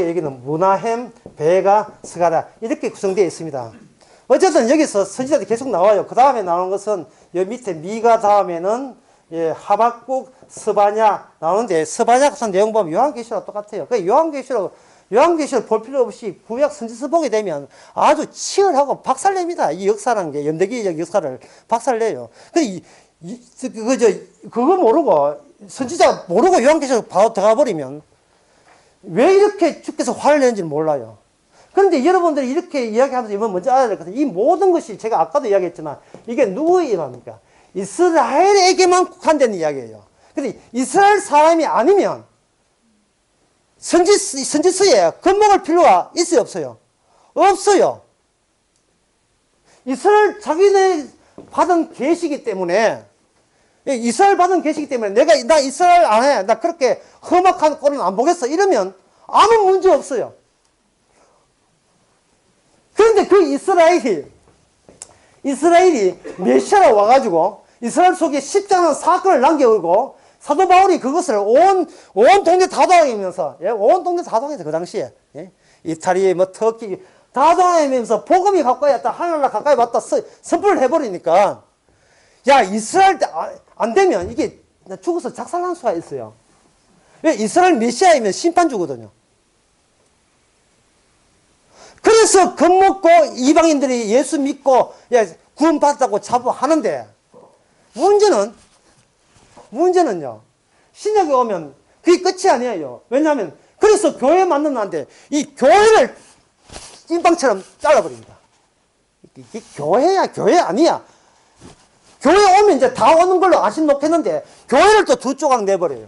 [SPEAKER 1] 여기는 무나햄, 베가, 스가랴, 이렇게 구성되어 있습니다. 어쨌든 여기서 선지자들이 계속 나와요. 그 다음에 나오는 것은 여기 밑에 미가 다음에는 예, 하박국, 스바냐 나오는데 스바냐 같은 내용 보면 요한계시록 똑같아요. 그 요한계시록 볼 필요 없이 구약 선지서 보게 되면 아주 치열하고 박살냅니다. 이 역사라는 게 연대기적 역사를 박살내요. 근데 그거 모르고 선지자 모르고 요한계시록 바로 들어가 버리면 왜 이렇게 주께서 화를 내는지 몰라요. 그런데 여러분들이 이렇게 이야기하면서 이번 먼저 알아야 될 것은 이 모든 것이 제가 아까도 이야기했지만 이게 누구의 일합니까? 이스라엘에게만 국한된 이야기예요. 근데 이스라엘 사람이 아니면 선지서에 겁먹을 필요가 있어요, 없어요? 없어요. 이스라엘 자기네 받은 계시기 때문에 이스라엘 받은 계시기 때문에 나 이스라엘 안 해. 나 그렇게 험악한 꼴은 안 보겠어. 이러면 아무 문제 없어요. 그런데 그 이스라엘이 메시아로 와가지고 이스라엘 속에 십자가는 사건을 남겨오고 사도 바울이 그것을 온 동네 다 돌아다니면서, 예? 온 동네 다 돌아다니면서 그 당시에, 예? 이탈리, 터키 다 돌아다니면서 복음이 가까이 왔다, 하늘나라 가까이 왔다 선포를 해버리니까, 야, 이스라엘 때 안 되면 이게 죽어서 작살난 수가 있어요. 왜? 이스라엘 메시아이면 심판주거든요. 그래서 겁먹고 이방인들이 예수 믿고 구원받았다고 자부하는데 문제는요. 신약에 오면 그게 끝이 아니에요. 왜냐하면 그래서 교회 만나는데 이 교회를 찐빵처럼 잘라버립니다. 이게 교회야 교회 아니야. 교회 오면 이제 다 오는 걸로 아신 놓겠는데 교회를 또 두 조각 내버려요.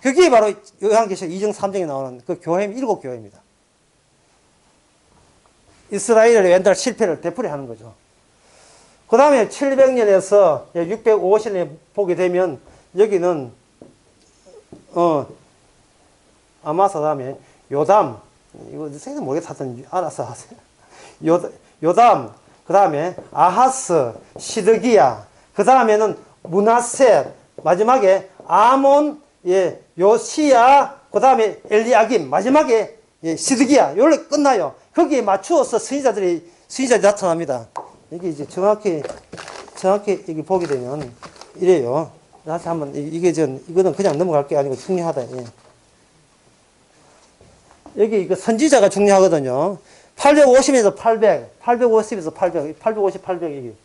[SPEAKER 1] 그게 바로 요한계시록 2정 3정에 나오는 그 교회 7교회입니다. 이스라엘의 왼달 실패를 되풀이하는 거죠. 그 다음에 700년에서 650년에 보게 되면 여기는 아마사 다음에 요담, 이거 생각 모르겠다 하여튼 알아서 하세요. 요담, 그 다음에 아하스, 시드기야, 그 다음에는 므낫셋, 마지막에 아몬, 요시야, 그 다음에 엘리야김, 마지막에 시드기야. 요렇게 끝나요. 거기에 맞추어서 선지자들이 나타납니다. 이게 이제 정확히 여기 보게 되면 이래요. 다시 한번 이거는 그냥 넘어갈 게 아니고 중요하다. 예. 여기 이거 선지자가 중요하거든요. 850에서 800, 850에서 800, 850, 800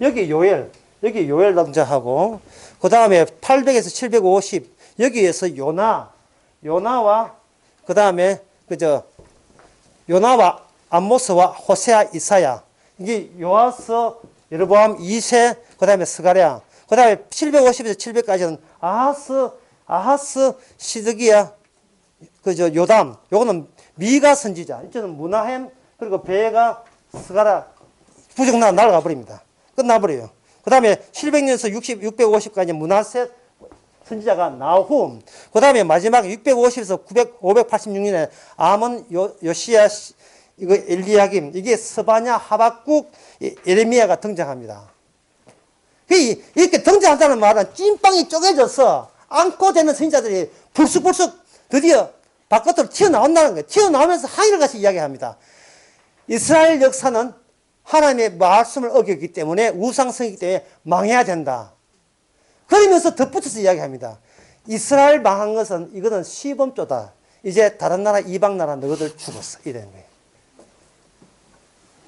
[SPEAKER 1] 여기 요엘 등장하고 그 다음에 800에서 750 여기에서 요나와 그 다음에 요나와 암모스와 호세아, 이사야. 이게 요아스, 여로보암 2세, 그 다음에 스가랴. 그 다음에 750에서 700까지는 아하스, 시드기야, 요담. 요거는 미가 선지자. 이쪽은 무나햄, 그리고 베가, 스가랴. 부정나 날아가 버립니다. 끝나버려요. 그 다음에 700년에서 650까지 문하셋 선지자가 나훔. 그 다음에 마지막 650에서 586년에 아몬, 요시야, 이거 엘리야김, 이게 스바냐, 하박국, 예레미야가 등장합니다. 이렇게 등장한다는 말은 찐빵이 쪼개져서 안고 되는 선지자들이 불쑥불쑥 드디어 바깥으로 튀어나온다는 거예요. 튀어나오면서 항일을 같이 이야기합니다. 이스라엘 역사는 하나님의 말씀을 어겼기 때문에 우상성이기 때문에 망해야 된다. 그러면서 덧붙여서 이야기합니다. 이스라엘 망한 것은 이거는 시범조다. 이제 다른 나라 이방 나라 너희들 죽었어. 이런 거예요.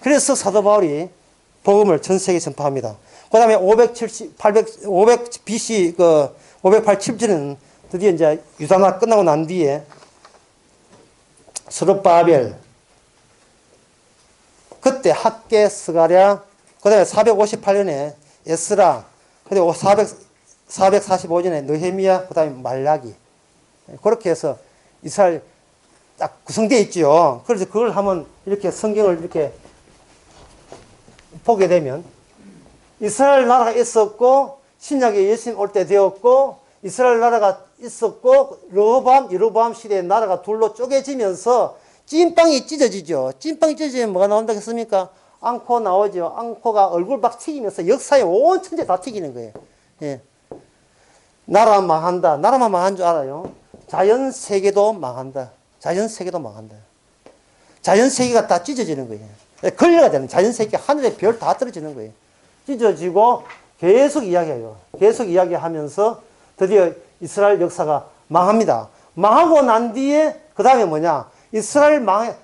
[SPEAKER 1] 그래서 사도 바울이 복음을 전 세계에 전파합니다. 그 다음에 500 BC 587년은 드디어 이제 유다나 끝나고 난 뒤에 스룹바벨, 그때 학계, 스가랴, 그 다음에 458년에 에스라, 그리고 445년에 느헤미야, 그 다음에 말라기. 그렇게 해서 이스라엘 딱 구성되어 있죠. 그래서 그걸 한번 이렇게 성경을 이렇게 보게 되면 이스라엘 나라가 있었고 신약에 예수님 올 때 되었고 이스라엘 나라가 있었고 여로보암 시대에 나라가 둘로 쪼개지면서 찐빵이 찢어지죠. 찐빵이 찢어지면 뭐가 나온다고 했습니까? 앙코 나오죠. 앙코가 얼굴 막 튀기면서 역사의 온 천재 다 튀기는 거예요. 예. 나라 망한다. 나라만 망한 줄 알아요? 자연 세계도 망한다. 자연 세계가 다 찢어지는 거예요. 걸려가 되는 자연스럽게 하늘에 별 다 떨어지는 거예요. 찢어지고 계속 이야기해요. 계속 이야기하면서 드디어 이스라엘 역사가 망합니다. 망하고 난 뒤에 그 다음에 뭐냐? 이스라엘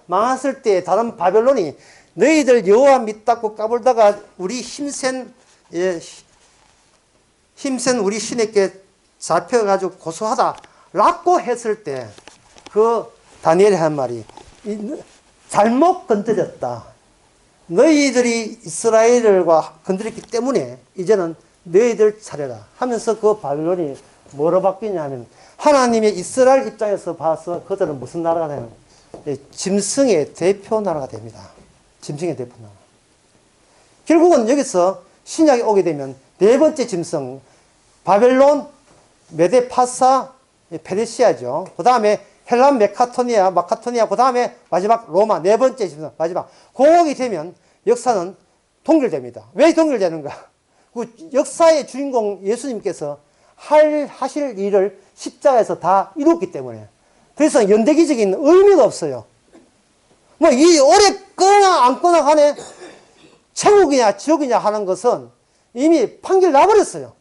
[SPEAKER 1] 망했을 때 다른 바벨론이 너희들 여호와 믿다고 까불다가 우리 힘센 우리 신에게 잡혀가지고 고소하다 라고 했을 때 그 다니엘이 한 말이 잘못 건드렸다. 너희들이 이스라엘과 건드렸기 때문에 이제는 너희들 차례다 하면서 그 바벨론이 뭐로 바뀌냐 하면 하나님의 이스라엘 입장에서 봐서 그들은 무슨 나라가 되는 짐승의 대표 나라가 됩니다. 짐승의 대표 나라. 결국은 여기서 신약이 오게 되면 네 번째 짐승 바벨론, 메데파사, 페르시아죠. 그 다음에 헬람 마카토니아, 그 다음에 마지막 로마, 네 번째 짐승, 마지막. 공옥이 되면 역사는 동결됩니다. 왜 동결되는가? 그 역사의 주인공 예수님께서 하실 일을 십자가에서 다 이뤘기 때문에. 그래서 연대기적인 의미가 없어요. 뭐, 이 오래 끄나 안 끄나 간에 천국이냐 지옥이냐 하는 것은 이미 판결 나버렸어요.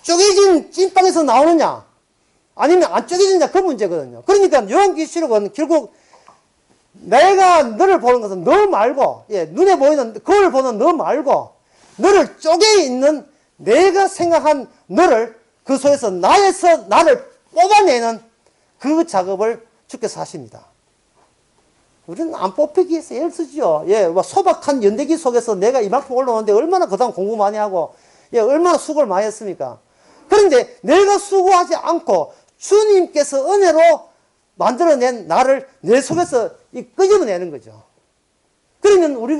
[SPEAKER 1] 쪼개진 찐빵에서 나오느냐, 아니면 안 쪼개지느냐, 그 문제거든요. 그러니까 요한계시록은 결국 내가 너를 보는 것은 너 말고, 눈에 보이는 그걸 보는 너 말고, 너를 쪼개 있는 내가 생각한 너를 그 속에서 나를 뽑아내는 그 작업을 주께서 하십니다. 우리는 안 뽑히기 위해서 애를 쓰죠. 소박한 연대기 속에서 내가 이만큼 올라오는데 얼마나 그 다음 공부 많이 하고, 얼마나 수고를 많이 했습니까? 그런데 내가 수고하지 않고 주님께서 은혜로 만들어낸 나를 내 속에서 끄집어내는 거죠. 그러면 우리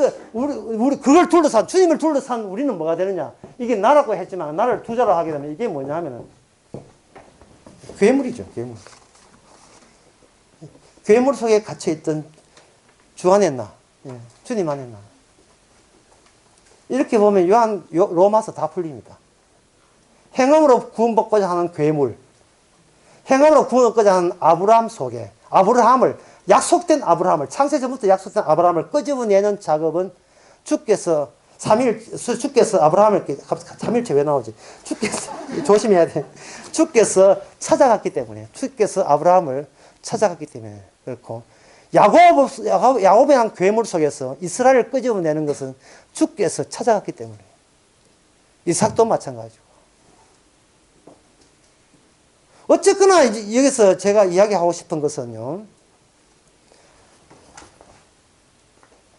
[SPEAKER 1] 그걸 둘러싼, 주님을 둘러싼 우리는 뭐가 되느냐? 이게 나라고 했지만 나를 투자로 하게 되면 이게 뭐냐 하면은 괴물이죠, 괴물. 괴물 속에 갇혀있던 주 안에 나, 주님 안에 나. 이렇게 보면 로마서 다 풀립니다. 행함으로 구원받고자 하는 괴물, 행함으로 구원받고자 하는 아브라함 속에, 약속된 아브라함을, 창세전부터 약속된 아브라함을 끄집어내는 작업은 주께서 아브라함을, 3일째 왜 나오지? 주께서, 조심해야 돼. 주께서 찾아갔기 때문에, 주께서 아브라함을 찾아갔기 때문에 그렇고, 야곱의 한 괴물 속에서 이스라엘을 끄집어내는 것은 주께서 찾아갔기 때문에. 이삭도 마찬가지고. 어쨌거나 여기서 제가 이야기하고 싶은 것은요,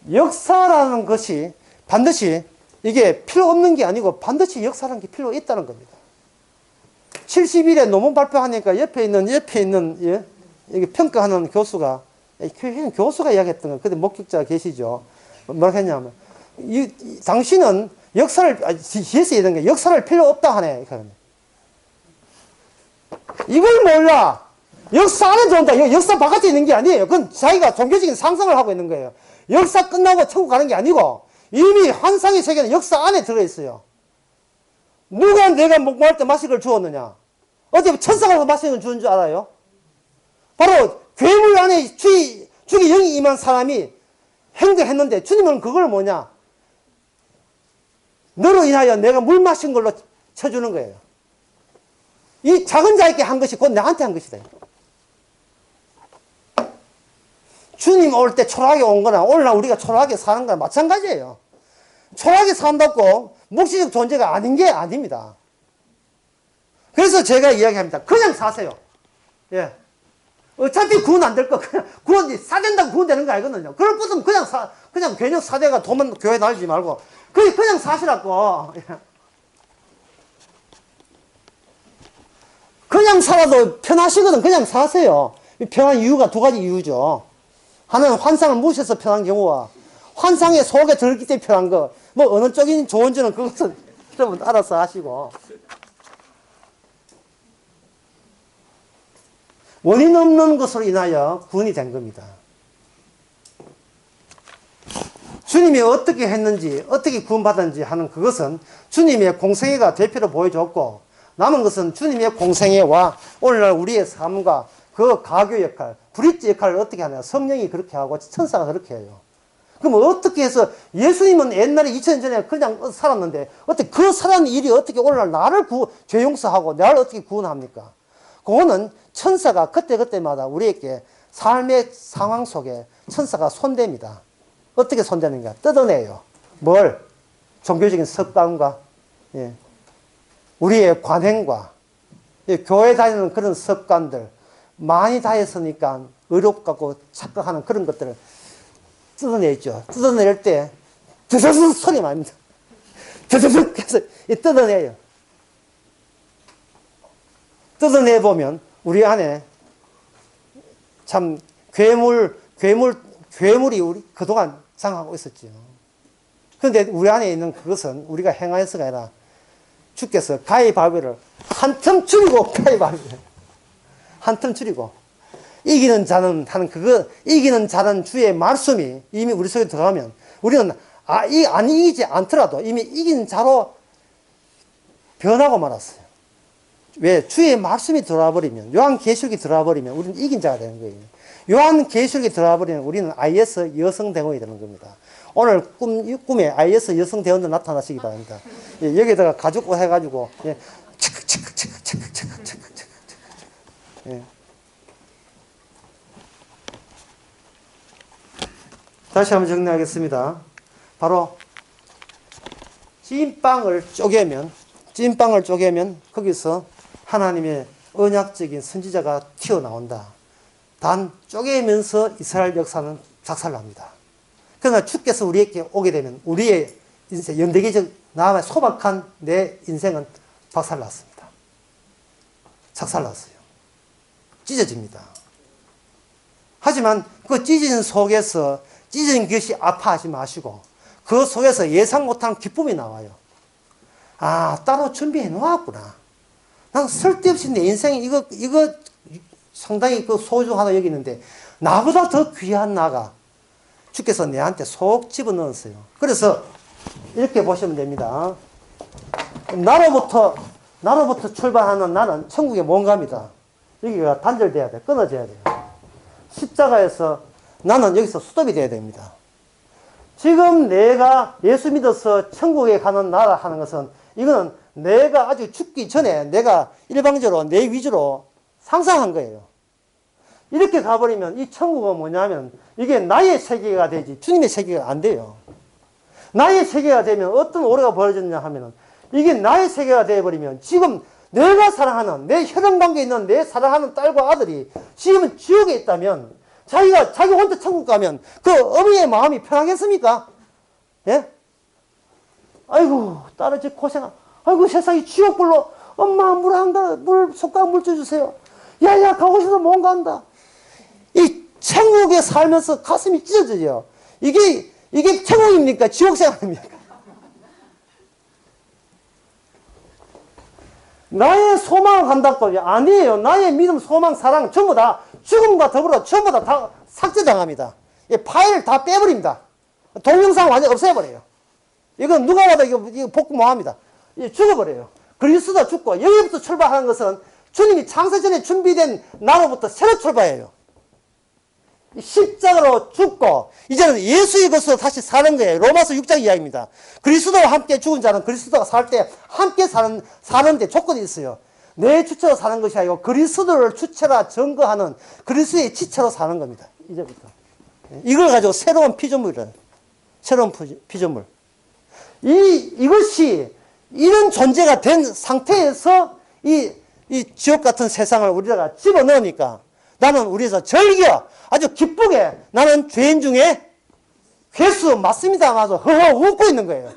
[SPEAKER 1] 역사라는 것이 반드시 이게 필요 없는 게 아니고 반드시 역사라는 게 필요 있다는 겁니다. 70일에 논문 발표하니까 옆에 있는 여기 평가하는 교수가 이야기했던 거, 근데 목격자 계시죠? 뭐라고 했냐면, 당신은 뒤에서 이런 게 역사를 필요 없다 하네. 이걸 몰라. 역사 안에 들어온다. 역사 바깥에 있는 게 아니에요. 그건 자기가 종교적인 상상을 하고 있는 거예요. 역사 끝나고 천국 가는 게 아니고, 이미 환상의 세계는 역사 안에 들어있어요. 누가 내가 목마를 때 마실 걸 주었느냐? 어디 천사가 가서 마시는 걸 주는 줄 알아요? 바로 괴물 안에 주의 영이 임한 사람이 행동했는데, 주님은 그걸 뭐냐? 너로 인하여 내가 물 마신 걸로 쳐주는 거예요. 이 작은 자에게 한 것이 곧 나한테 한 것이다. 주님 올 때 초라하게 온 거나 오늘날 우리가 초라하게 사는 거나 마찬가지예요. 초라하게 산다고 묵시적 존재가 아닌 게 아닙니다. 그래서 제가 이야기합니다. 그냥 사세요. 어차피 구원 안 될 거, 그냥 사된다고 구원 되는 거 아니거든요. 그럴 것은 그냥 괜히 사대가 도만 교회 다니지 말고, 그냥 사시라고. 그냥 살아도 편하시거든. 그냥 사세요. 편한 이유가 두 가지 이유죠. 하나는 환상을 무시해서 편한 경우와 환상의 속에 들기 때문에 편한 거. 뭐 어느 쪽이 좋은지는 그것은 여러분 알아서 하시고. 원인 없는 것으로 인하여 구원이 된 겁니다. 주님이 어떻게 했는지, 어떻게 구원받았는지 하는 그것은 주님의 공생애가 대표로 보여줬고, 남은 것은 주님의 공생애와 오늘날 우리의 삶과 그 가교 역할, 브릿지 역할을 어떻게 하냐. 성령이 그렇게 하고 천사가 그렇게 해요. 그럼 어떻게 해서 예수님은 옛날에 2000년 전에 그냥 살았는데 어떻게 그 살아난 일이 어떻게 오늘날 나를 죄 용서하고 나를 어떻게 구원합니까? 그거는 천사가 그때그때마다 우리에게 삶의 상황 속에 천사가 손댑니다. 어떻게 손대는가? 뜯어내요. 뭘? 종교적인 습관과 예. 우리의 관행과 예. 교회 다니는 그런 습관들 많이 다녔으니까 의롭고 착각하는 그런 것들을 뜯어내죠. 뜯어낼 때 드드득 소리 납니다. 드드득 해서 뜯어내요. 뜯어내보면 우리 안에 참 괴물이 우리 그동안 장하고 있었죠. 그런데 우리 안에 있는 그것은 우리가 행하여서가 아니라 주께서 가위바위보를 한 틈 줄이고 가위바위보를 한 틈 줄이고 이기는 자는 하는 그거 이기는 자는 주의 말씀이 이미 우리 속에 들어가면 우리는 안 이기지 않더라도 이미 이긴 자로 변하고 말았어요. 왜? 주의 말씀이 들어와 버리면 요한계시록이 들어와 버리면 우리는 이긴 자가 되는 거예요. 요한계시록이 들어와 버리면 우리는 IS 여성대원이 되는 겁니다. 오늘 꿈에 IS 여성대원도 나타나시기 바랍니다. 예, 여기다가 가죽 해가지고 예, 예. 다시 한번 정리하겠습니다. 바로 찐빵을 쪼개면 거기서 하나님의 언약적인 선지자가 튀어나온다. 단 쪼개면서 이스라엘 역사는 작살납니다. 그러나 주께서 우리에게 오게 되면 우리의 인생, 연대기적 나의 소박한 내 인생은 박살났습니다. 작살났어요. 찢어집니다. 하지만 그 찢어진 속에서 찢어진 것이 아파하지 마시고 그 속에서 예상 못한 기쁨이 나와요. 따로 준비해 놓았구나. 난 쓸데없이 내 인생에 이거 상당히 그 소중하다 여기는데 나보다 더 귀한 나가 주께서 내한테 속 집어넣었어요. 그래서 이렇게 보시면 됩니다. 나로부터 출발하는 나는 천국에 못 갑니다. 여기가 단절돼야 돼. 끊어져야 돼요. 십자가에서 나는 여기서 스톱이 돼야 됩니다. 지금 내가 예수 믿어서 천국에 가는 나라 하는 것은 이거는 내가 아주 죽기 전에 내가 일방적으로 내 위주로 상상한 거예요. 이렇게 가버리면 이 천국은 뭐냐면 이게 나의 세계가 되지 주님의 세계가 안 돼요. 나의 세계가 되면 어떤 오해가 벌어졌냐 하면은 이게 나의 세계가 되어버리면 지금 내가 사랑하는 내 혈연관계에 있는 내 사랑하는 딸과 아들이 지금은 지옥에 있다면 자기 혼자 천국 가면 그 어머니의 마음이 편하겠습니까? 예? 아이고 딸은 저 고생하 아이고 세상에 지옥불로 엄마 물 한다 숟가락 물 줘주세요. 야야 가고 싶어서 못 간다. 이 천국에 살면서 가슴이 찢어져요. 이게 천국입니까? 지옥 생활입니까? 나의 소망을 간다고 아니에요. 나의 믿음, 소망, 사랑 전부 다 죽음과 더불어 전부 다 삭제당합니다. 파일 다 빼버립니다. 동영상 완전 없애버려요. 이건 누가 와도 이거 복구 못합니다. 죽어버려요. 그리스도 죽고 여기부터 출발하는 것은 주님이 창세전에 준비된 나로부터 새로 출발해요. 십자가로 죽고 이제는 예수의 것으로 다시 사는 거예요. 로마서 6장 이야기입니다. 그리스도와 함께 죽은 자는 그리스도가 살 때 함께 사는데 조건이 있어요. 내 주체로 사는 것이 아니고 그리스도를 주체라 증거하는 그리스도의 지체로 사는 겁니다. 이제부터. 이걸 가지고 새로운 피조물을 새로운 피조물. 이것이 이런 존재가 된 상태에서 이 지옥 같은 세상을 우리가 집어넣으니까 나는 우리에서 즐겨 아주 기쁘게 나는 죄인 중에 괴수 맞습니다. 맞아. 허허 웃고 있는 거예요.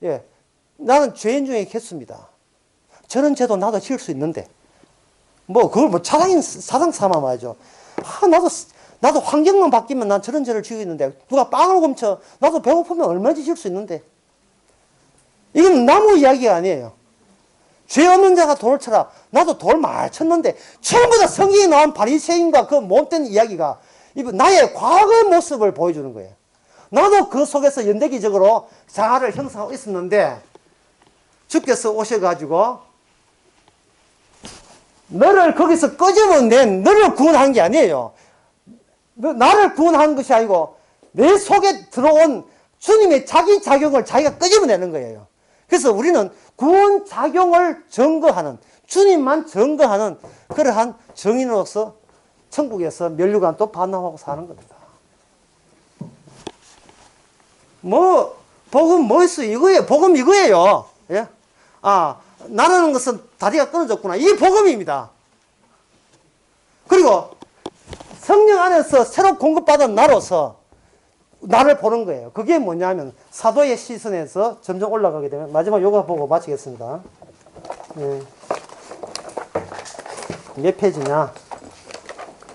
[SPEAKER 1] 예, 나는 죄인 중에 괴수입니다. 저런 죄도 나도 지을 수 있는데 그걸 사상 삼아 말이죠. 나도 환경만 바뀌면 난 저런 죄를 지고 있는데 누가 빵을 훔쳐 나도 배고프면 얼마든지 지을 수 있는데 이건 나무 이야기가 아니에요. 죄 없는 자가 돌을 쳐라. 나도 돌 많이 쳤는데 전부 다 성경에 나온 바리새인과 그 못된 이야기가 나의 과거의 모습을 보여주는 거예요. 나도 그 속에서 연대기적으로 자아를 형성하고 있었는데 주께서 오셔가지고 너를 거기서 끄집어낸 너를 구원한 게 아니에요. 나를 구원한 것이 아니고 내 속에 들어온 주님의 자기 작용을 자기가 끄집어내는 거예요. 그래서 우리는 구원 작용을 증거하는, 주님만 증거하는 그러한 증인으로서 천국에서 면류관 또 반응하고 사는 겁니다. 복음 뭐였어? 이거예요. 복음 이거예요. 예? 나라는 것은 다리가 끊어졌구나. 이게 복음입니다. 그리고 성령 안에서 새로 공급받은 나로서 나를 보는 거예요. 그게 뭐냐면 사도의 시선에서 점점 올라가게 되면 마지막 요거 보고 마치겠습니다. 예. 몇 페이지냐?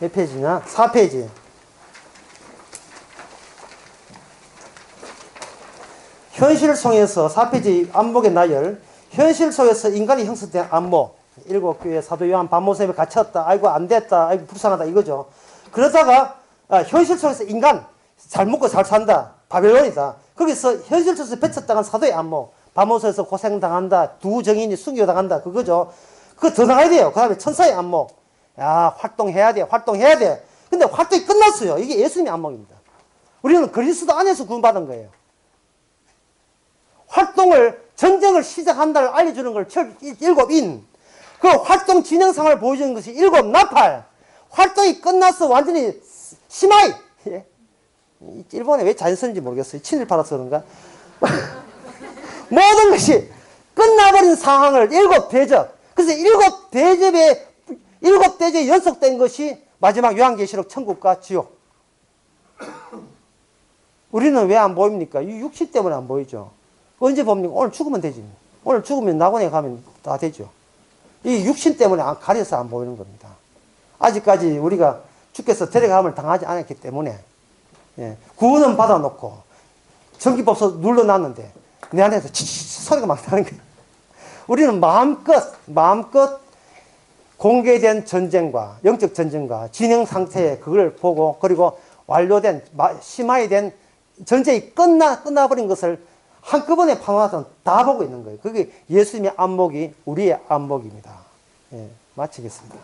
[SPEAKER 1] 4페이지. 현실 속에서 4페이지 안목의 나열. 현실 속에서 인간이 형성된 안목. 일곱 교회 사도 요한 반모섬에 갇혔다. 아이고 안 됐다. 아이고 불쌍하다 이거죠. 그러다가 현실 속에서 인간 잘 먹고 잘 산다. 바벨론이다. 거기서 현실 속에서 배척당한 사도의 안목. 반모섬에서 고생당한다. 두 정인이 순교당한다. 그거죠. 그거 더 나가야 돼요. 그 다음에 천사의 안목. 야, 활동해야 돼. 근데 활동이 끝났어요. 이게 예수님의 안목입니다. 우리는 그리스도 안에서 구원받은 거예요. 전쟁을 시작한다를 알려주는 걸 일곱 인. 그 활동 진행상을 보여주는 것이 일곱 나팔. 활동이 끝나서 완전히 시마이. 예? 일본에 왜 잘 쓰는지 모르겠어요. 친일파라서 그런가? 모든 것이 끝나버린 상황을 일곱 대접. 그래서 일곱 대접에 연속된 것이 마지막 요한계시록 천국과 지옥. 우리는 왜 안 보입니까? 이 육신 때문에 안 보이죠. 언제 봅니까? 오늘 죽으면 되지. 오늘 죽으면 낙원에 가면 다 되죠. 이 육신 때문에 가려서 안 보이는 겁니다. 아직까지 우리가 주께서 데려감을 당하지 않았기 때문에 구원은 받아놓고 전기법서 눌러놨는데 내 안에서 치치치 소리가 막 나는 거예요. 우리는 마음껏 공개된 전쟁과 영적 전쟁과 진행 상태의 그걸 보고 그리고 완료된 심화이 된 전쟁이 끝나버린 것을 한꺼번에 파노라마를 다 보고 있는 거예요. 그게 예수님의 안목이 우리의 안목입니다. 예, 마치겠습니다.